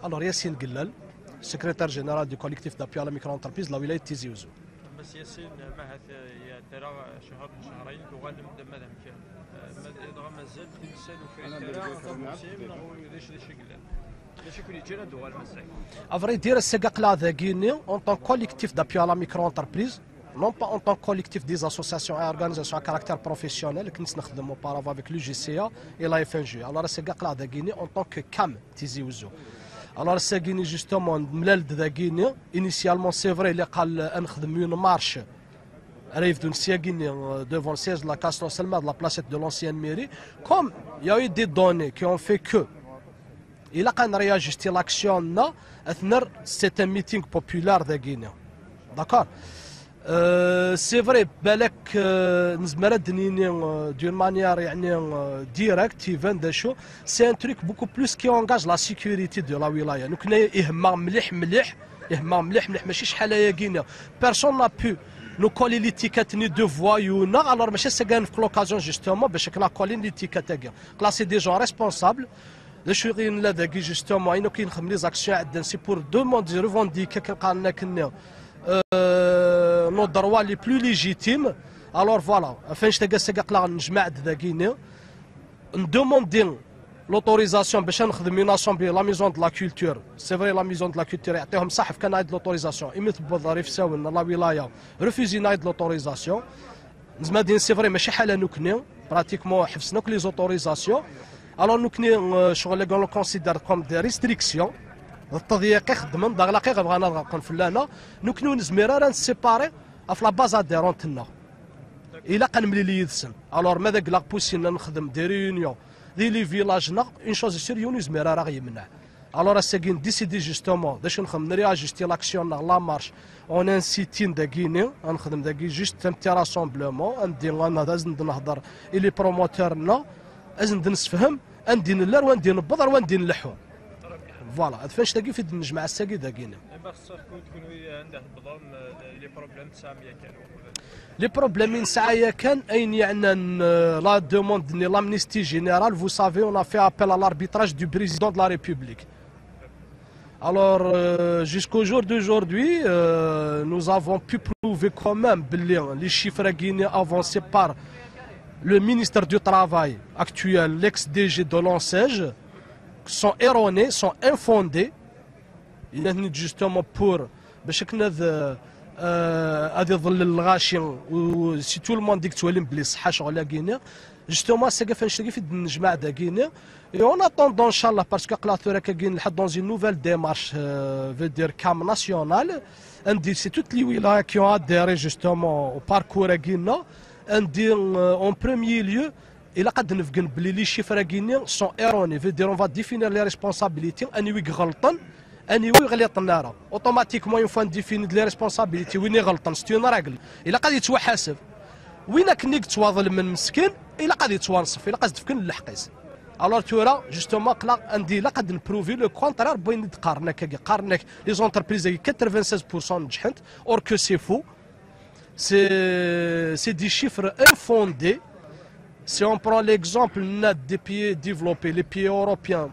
Alors Yassine Gellal, secrétaire général du collectif d'appui à la micro-entreprise de la wilaya de Tizi Ouzou. بس ياسين معهد ترى شهر من شهرين وغالب ماذا كان مازال تمثل في À vrai dire, c'est Gakla de Guinée en tant que collectif d'appui à la micro-entreprise, non pas en tant que collectif des associations et organisations à caractère professionnel qui nous travaillons auparavant avec l'UGCA et la FNG. Alors c'est Gakla de Guinée en tant que CAM Tizi Ouzou. Alors c'est Guinée justement, de Guinée, initialement c'est vrai, il y a une marche arrive d'une Guinée devant le siège de la Castle Selma de la placette de l'ancienne mairie. Comme il y a eu des données qui ont fait que il a réagi à l'action, c'est un meeting populaire de Guinée. D'accord? C'est vrai, d'une manière directe, c'est un truc beaucoup plus qui engage la sécurité de la wilaya. Personne n'a pu nous coller l'étiquette ni de voyous. Alors, c'est l'occasion justement de coller l'étiquette. Là, c'est des gens responsables. Justement, les actions, c'est pour demander, revendiquer nos droits les plus légitimes. Alors voilà, nous demandons l'autorisation de une assemblée, la maison de la culture. C'est vrai, la maison de la culture, il y a l'autorisation. Il la wilaya refuse l'autorisation. C'est vrai, mais pratiquement les autorisations. Alors nous le considère comme des restrictions. التضييق خدمن دغلاقي غبغانا نغلقن فلانا نكونوا نزميرا نسيباري في لا باز اديرون تنا الا قنملي لي يدسن الور ماذا قلاق بوسينا نخدم دي ريونيون دي لي فيلاجنا اون شوز سيريون نزميرا راه يمنع الور الساكين ديسيدي جوستومون باش نخدم نرياجستي لاكسيون لا مارش اون انسيتين دا غيني نخدم دا جوست تم تي راسومبلومون ندير انا دازن نهضر الي بروموتورنا ازن نسفهم ندير اللر وندير البضر وندير اللحوم فوالا فاش تلاقي في الجماعه الساقي داكينا عنده بضم لي بروبليم تاع لي بروبليم ساعه كان اين يعني لا دوموند دي لامنيستي جينيرال فو سافي اون ا في ابل ا لاربيتراج دو بريزيدون دو لا ريبوبليك Alors, jusqu'au jour d'aujourd'hui, nous avons pu prouver quand même les chiffres guinéens avancés par le ministre du Travail actuel, l'ex-DG de l'ONSEJ, sont erronés, sont infondés. Il est justement pour si tout le monde dit que tu es Guinée, justement, c'est ce que je Guinée. Et en attendant, Inch'Allah, parce que dans une nouvelle démarche, veut dire CAM nationale, c'est toutes les wilayas qui ont adhéré justement au parcours guinéen. En premier lieu, et là, les chiffres guinéens sont erronés. Veut dire on va définir les responsabilités. Automatiquement, une fois définir les responsabilités, c'est une règle. Et là, quand tu حاسب وينك نيك تواضل من مسكين إلا قد يتوانصف إلا قد تفكن الحقيس. Alors tu vois justement que là عندي لا قد نبروفي لو كونترير بين قارنك les entreprises 96% نجحت or que c'est faux. C'est des chiffres infondés. Si on prend l'exemple des pays développés, les pays européens,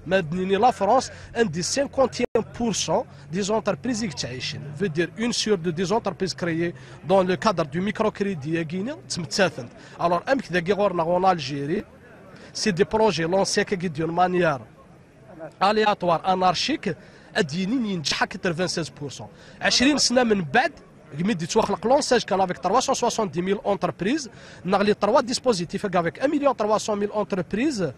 la France, un des 51% des entreprises qui veut dire une sur deux des entreprises créées dans le cadre du microcrédit guinéen. Alors, en Algérie, c'est des projets lancés d'une manière aléatoire, anarchique, à 96%. 20 سنة من بعد قميت يتوخلق لونساج كان avec 370 000 entreprises نغلي 3 dispositifs avec 1 300 000 entreprises.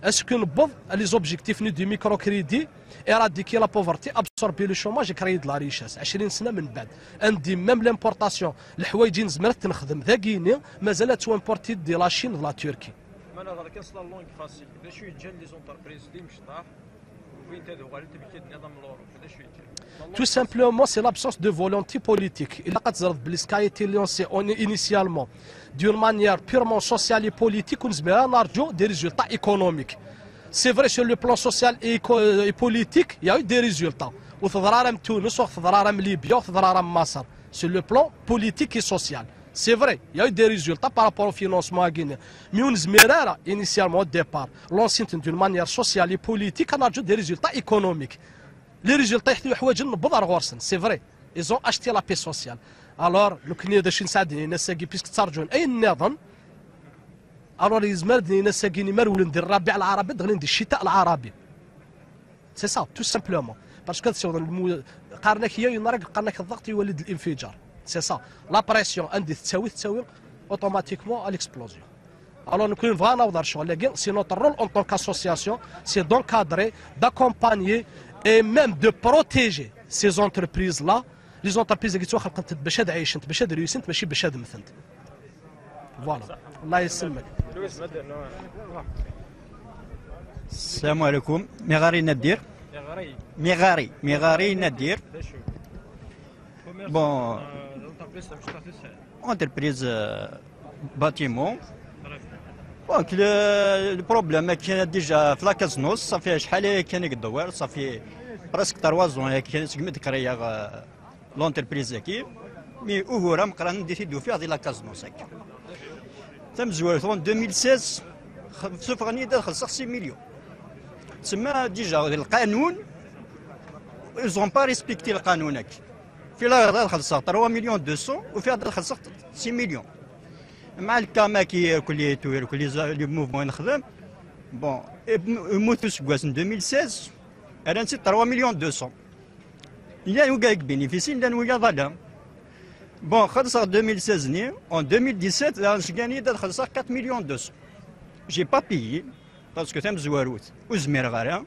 Est-ce que nous avons les objectifs du microcrédit, éradiquer la pauvreté, absorber le chômage et créer de la richesse 20 سنة من بعد. عندي même l'importation الحوايج نزمرت نخدم ذا غينيا مازالت تو امبورتي دي لا شين ولا تركي. ما نهضر كان صلا لونغ فاسيل هذا شو يتجن لي زونتربريز اللي مشطاح وفين تدو غالي تبكي النظام الاوروبي هذا شو يتجن Tout simplement, c'est l'absence de volonté politique. Il a dit ce qui a été lancé initialement d'une manière purement sociale et politique, on a des résultats économiques. C'est vrai, sur le plan social et politique, il y a eu des résultats. Sur le plan politique et social. C'est vrai, il y a eu des résultats par rapport au financement à Guinée. Mais on a initialement au départ, lancé d'une manière sociale et politique, on a eu des résultats économiques. Les résultats, c'est vrai. Ils ont acheté la paix sociale. Alors, le CNID de Chinsadi, puisque Tsarjoun est un alors c'est ça, tout simplement. Parce que c'est ça. La pression, automatiquement à l'explosion. Alors, nous c'est notre rôle en tant qu'association, c'est d'encadrer, d'accompagner et même de protéger ces entreprises-là. Les entreprises qui sont voilà. الله يسلمك. السلام عليكم. مغاري ندير. مغاري ندير. بون. entreprise bâtiment. دونك البروبليم كاين ديجا في لاكازنوس صافي شحال كان يدور صافي براسك 3 زون كان سكمت كريا لونتربريز كي مي اوغورا مقران ديسيدو فيها دي لاكازنوس هكا تم زوالتون 2016 سوف غني داخل 6 مليون تسمى ديجا القانون ils با ريسبكتي القانون هكا في لا داخل 3 مليون 200 وفيها داخل 6 مليون مع الكاماكي كل موفمون نخدم بون يموت سكواس 2016 انا نسيت 3 مليون 200 إلا وكاك بينيفيسي إلا ويا ظلام بون خلصها 2016 ني en 2017 غنشكاني خلصها 4 مليون 200 جي با بيي باسكو تم زواروت وزمير غارا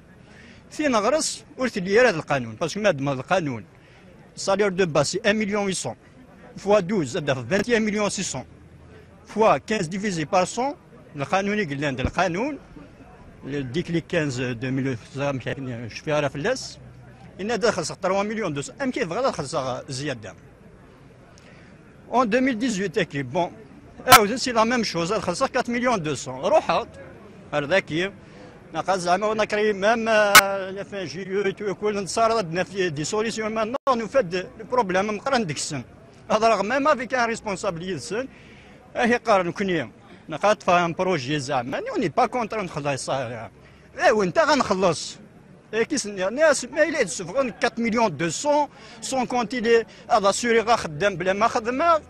فين نغرس قلت لي هذا القانون باسكو مادام القانون السالير دو باسي 1 مليون 800 فوا 12 زاد 21 مليون 600 فوا 15 ديفيزي بار 100 القانون يقول لنا القانون ديكليك 15 2000 شفيها راه فلاس إن داخل 3 مليون 200 أم كيف غادي خلصها زيادة en 2018 اكي بون عاود سي لا ميم شوز خلصها 4 مليون 200 روحت هذاكي ناقص زعما انا كريم ميم لا فان جيليو كل نصار ردنا في دي سوليسيون مانون نو فاد البروبليم مقرن ديك السن هذا رغم ميم افيك ان ريسبونسابيليتي السن هي قارن كوني نقاط فان بروجي زعما ني با كونتر نخلص وانت غنخلص كيس الناس ما يلاه تسفغن 4 مليون 200 سون كونتي لي هذا سوري غا خدام بلا ما خدمه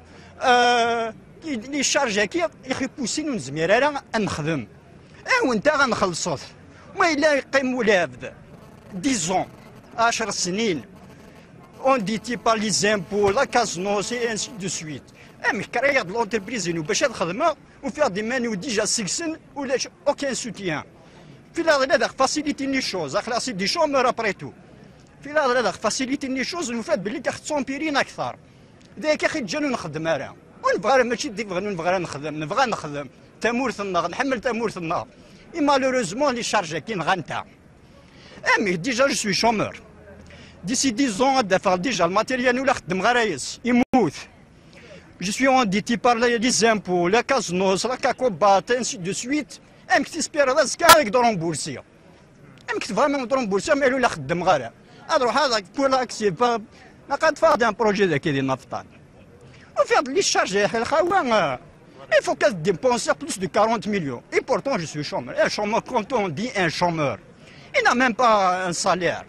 لي شارج هكا يخي بوسين ونزمير انا نخدم وانت غنخلصوه ما يلا يقيم ولا هبدا 10 10 سنين اون ديتي با لي زامبو لا كازنوس اي انسي دو سويت مي كريا د لونتربريز باش الخدمه وفيها دي مانيو ديجا 6 سن ولا اوكان سوتيان في لا فاسيليتي لي شوز خلاص دي شومور ابري تو في لا فاسيليتي لي شوز ونفاد بلي كتسومبيرين اكثر ذاك اخي تجانو نخدم انا ونبغى ماشي نبغى نخدم تمورث النار نحمل تمورث النار اي مالوريزمون لي شارج كاين غنتا امي ديجا جو سوي شومور ديسي 10 ans دافع ديجا الماتيريال ولا خدم غرايس يموت جو سوي اون ديتي بار لي زامبو لا كازنوس لا كاكوبات انسي دو سويت ام كتسبير هذا كاع يقدرون بورسيه ام كتفهم يقدرون بورسيه ما لا خدم غير اروح هذا كل اكسي قد فاضي ان بروجي ذاك ديال النفطان وفي هاد لي شارج يا الخوان il faut qu'elle dépense plus de 40 millions et pourtant je suis chômeur un chômeur quand on dit un chômeur il n'a même pas un salaire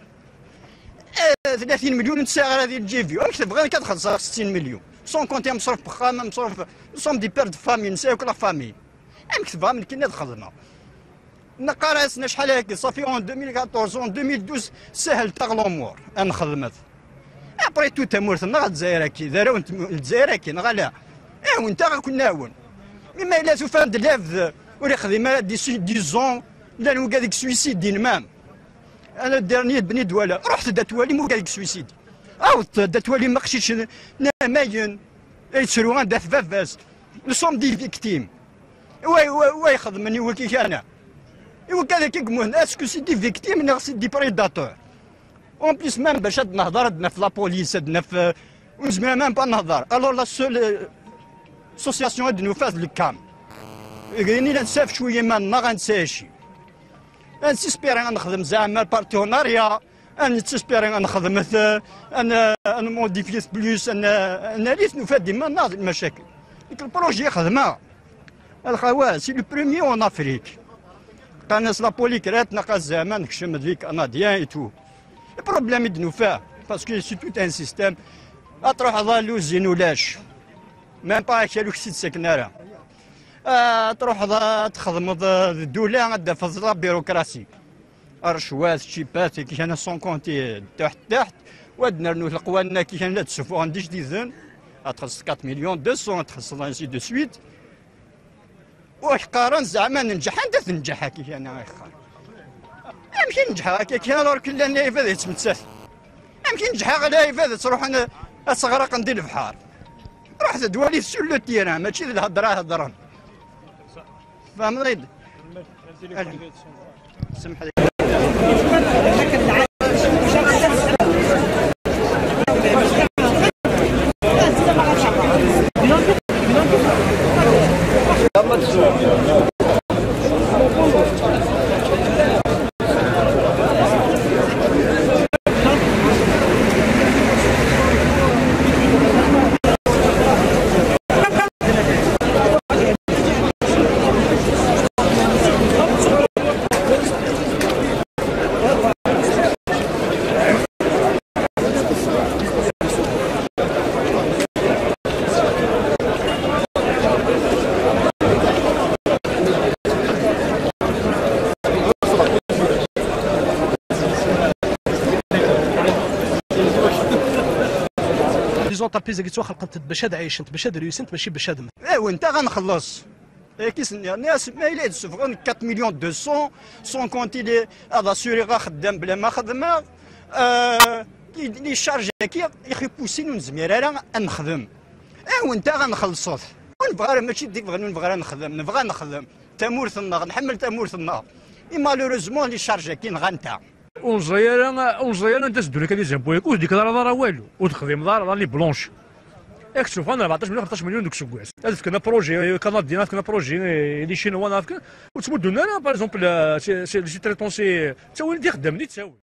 30 مليون نتساغر هذه تجي فيو كتب غير كتخلص 60 مليون سون كونتي مصرف بخامه مصرف سوم دي بير دو فامي نساو كل فامي كتبها من كي خدمه نقارسنا شحال هكا صافي اون 2014 اون 2012 سهل تغلومور انا خدمت ابري تو تمورتنا الجزائر كي داراو الجزائر كي نغلا وانت غنكون ناون مما الا توفان دلاف ولا خدمه دي زون لا نوكا ديك سويسيد دين مام انا الدرني بني دواله رحت داتوالي موكا ديك سويسيد داتوالي ما خشيتش ناماين يتسرو داف فافاس نو سوم دي فيكتيم يخدمني وكي انا ايوا كذا كيقولون اسكو سي دي فيكتيم ولا سي دي بريداتور اون بليس مام باش نهضر عندنا في لابوليس عندنا في ونزمر مام با نهضر الور لا سول اسوسياسيون عندنا فاز الكام يعني نساف شويه ما غنساشي نسيسبيري نخدم زعما البارتناريا نسيسبيري نخدم انا موديفيس بلوس انا ريت نفاد ديما ناض المشاكل البروجي خدمه الخوا سي لو بروميي اون افريك قناص لا بوليكرات ناقص زعما نكشم ذيك كنديان اي تو البروبليم يدنو فيه باسكو سي توت ان سيستيم تروح ظالوزين ولاش ميم با كالوك سيت سكناره تروح تخدم الدوله عندها في لا بيروقراسي رشوات شيبات كي كان سون كونتي تحت ودنا القوانين كي كان لا تسفو عنديش ديزن تخص 4 مليون 200 تخص انسي دو سويت واش قارن زعما ننجح انت تنجح كي كان يمكن ننجح هكا كان لور كل نايفه يتمثل يمكن ننجح غير نايفه تروح انا تغرق ندير البحر روح دوالي سول لو تيران ماشي الهضره هضران فهمت سمح لي زونتربريز قلت خلقت باش هاد عايش انت باش هاد ريوسنت ماشي باش هاد ايوا انت غنخلص كيس الناس ما الا تسفغون 4 مليون 200 سون كونتي لي هذا سوري غا خدام بلا ما خدمه لي شارج كي يخيبوسين ونزمير انا نخدم ايوا انت غنخلصوه ونبغى ماشي ديك نبغى نخدم تمورثنا غنحمل تمورثنا مالوريزمون لي شارج كاين غنتا ونزير انت تدور لك هذه زامبويك وديك راه والو وتخدم دار راني بلونش ياك تشوف انا 14 مليون 15 مليون دوك سكواس هذا كنا بروجي كندينا كنا بروجي لي شينوا نافك وتمدوا لنا باغ اكزومبل سي تريتون سي تا وين خدامني تساوي